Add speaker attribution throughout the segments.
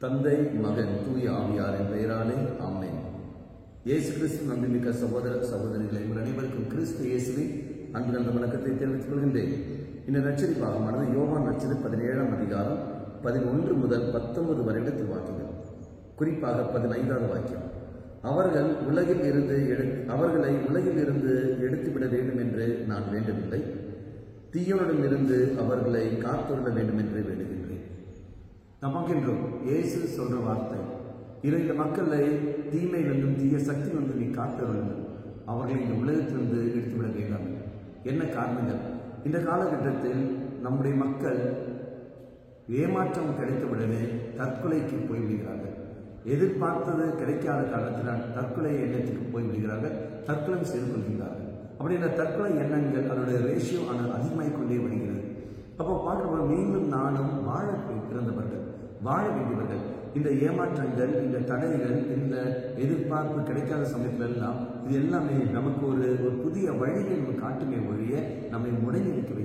Speaker 1: தந்தை, மகன், தூய ஆவியாரின் பெயராலே ஆமென். இயேசு கிறிஸ்து நம்பிமிக்க சகோதர சகோதரிகளை உங்கள் அனைவருக்கும் கிறிஸ்து இயேசுவின் அன்பு நல்ல வணக்கத்தை தெரிவித்துக் கொள்கின்றேன். இந்த நற்செய்திப்பாகமானது யோவான் நற்செய்தி 17ஆம் அதிகாரம் 11 முதல் 19 வரை வாக்கியங்கள். குறிப்பாக 15வது வாக்கியம். அவர்களை உலகில் இருந்து எடுத்துவிட வேண்டும் என்று நான் வேண்டவில்லை, தீயோனிடமிருந்து அவர்களை காத்துள்ள வேண்டும் என்று வேண்டுகின்றேன். நாம் பார்க்கின்றோம், இயேசு சொல்ற வார்த்தை, இந்த மக்களை தீமையிலிருந்தும் தீய சக்தியிலிருந்து நீ காத்து வேண்டும், அவர்களை இந்த உலகத்திலிருந்து எடுத்துவிட வேண்டாம். என்ன காரணங்கள்? இந்த காலகட்டத்தில் நம்முடைய மக்கள் ஏமாற்றம் கிடைத்தவுடனே தற்கொலைக்கு போய்விடுகிறார்கள். எதிர்பார்த்தது கிடைக்காத காரணத்தினால் தற்கொலை எண்ணத்துக்கு போய்விடுகிறார்கள், தற்கொலை செய்து கொள்கிறார்கள். அப்படி இந்த தற்கொலை எண்ணங்கள் அதனுடைய ரேஷியோ அதிகமாகிக் கொண்டே வருகிறது. அப்போ பார்க்கும்போது மீண்டும் நானும் வாழ பிறந்தவர்கள், வாழ வேண்டியவர்கள். இந்த ஏமாற்றங்கள், இந்த தடைகள், இந்த எதிர்பார்ப்பு கிடைக்காத சமயத்துல எல்லாம் இது எல்லாமே நமக்கு ஒரு புதிய வழியை நம்ம காட்டுமே ஒழிய நம்மை முடங்கி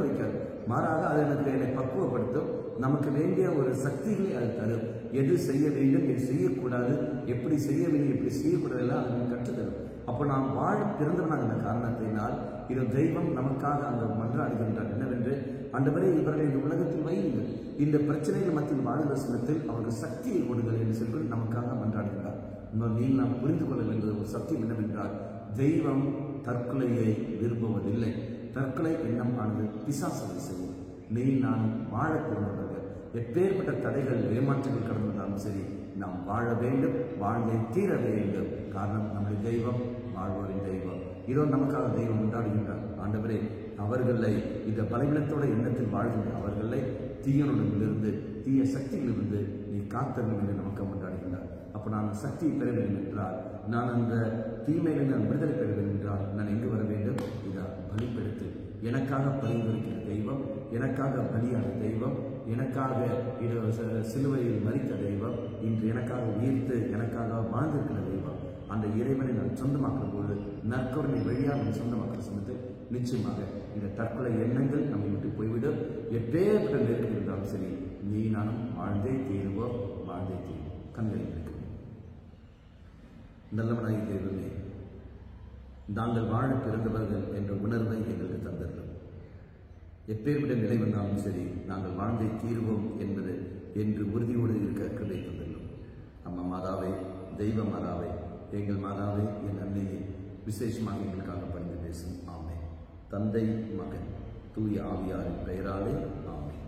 Speaker 1: வைக்காது. மாறாக அது என்னை பக்குவப்படுத்தும். நமக்கு வேண்டிய ஒரு சக்திகளை அது தரும். எது செய்ய வேண்டும், எது செய்யக்கூடாது, எப்படி செய்ய வேண்டும், எப்படி செய்யக்கூடாது எல்லாம் அது கற்றுத்தரும். அப்போ நாம் வாழ பிறந்தவனாக அந்த காரணத்தினால் இது தெய்வம் நமக்காக அந்த மன்றாடுகின்றார். என்னவென்று, ஆண்டவரே இவர்களை இந்த உலகத்தில் வையுங்கள், இந்த பிரச்சனைகள் மத்தியில் வாழ்கிற சமயத்தில் அவர்கள் சக்தியை கொடுங்கள் என்று சொல்லி நமக்காக மன்றாடுகின்றார். நாம் புரிந்து கொள்ள வேண்டிய ஒரு சத்தியம் என்னவென்றால், தெய்வம் தற்கொலையை விரும்புவதில்லை. தற்கொலை எண்ணம் ஆனது பிசாசை செய்யும். நான் வாழ பிறந்தவர்கள், எப்பேற்பட்ட தடைகள் ஏமாற்றங்கள் கடந்தாலும் சரி, நாம் வாழ வேண்டும், வாழ்வை தீர வேண்டும். காரணம், நம்முடைய தெய்வம் வாழ்வோரின் தெய்வம். இதோ நமக்காக தெய்வம் கொண்டாடுகின்றார். ஆண்டவரே, அவர்களை இந்த பலவீனத்தோட எண்ணத்தில் வாழ்கின்ற அவர்களை தீயனுடனிலிருந்து, தீய சக்தியிலிருந்து நீ காத்தரும் என்று நமக்கு கொண்டாடுகின்றார். அப்போ நான் சக்தியை பெற வேண்டும் என்றால், நான் அந்த தீமையிலிருந்து நான் விடுதலை பெற வேண்டும் என்றால் நான் எங்கு வர வேண்டும்? இதா பலிப்படுத்து. எனக்காக பரிந்துரைக்கிற தெய்வம், எனக்காக பலியான தெய்வம், எனக்காக சிலுவையில் மரித்த தெய்வம், இன்று எனக்காக உயிர்த்து எனக்காக வாழ்ந்திருக்கிற தெய்வம். அந்த இறைவனை நான் சொந்தமாக்குற போது, நற்கருணை வழியாக நான் சொந்தமாக்குற சமயத்தில் நிச்சயமாக இந்த தற்கொலை எண்ணங்கள் நம்மை விட்டு போய்விடும். எப்பேற்பட்ட நெருக்கடி இருந்தாலும் சரி, நீ நானும் வாழ்ந்தே தீருவோம். கண்களை இருக்கிறோம். நல்லவனாகி தெய்வமே, நாங்கள் வாழ பிறந்தவர்கள் என்ற உணர்வை எங்களுக்கு தந்தரும். எப்பேற்பட்ட நிலை வந்தாலும் சரி, நாங்கள் வாழ்ந்தே தீர்வோம் என்பது என்று உறுதியோடு இருக்க கிருபை தந்துள்ளோம். அம்மா மாதாவே, தெய்வ மாதாவே, எங்கள் மாதாவே, என் அன்னையை விசேஷமாக எங்களுக்காக பணிந்து பேசும். ஆமென். தந்தை, மகன், தூய ஆவியாரின் பெயராலே ஆமென்.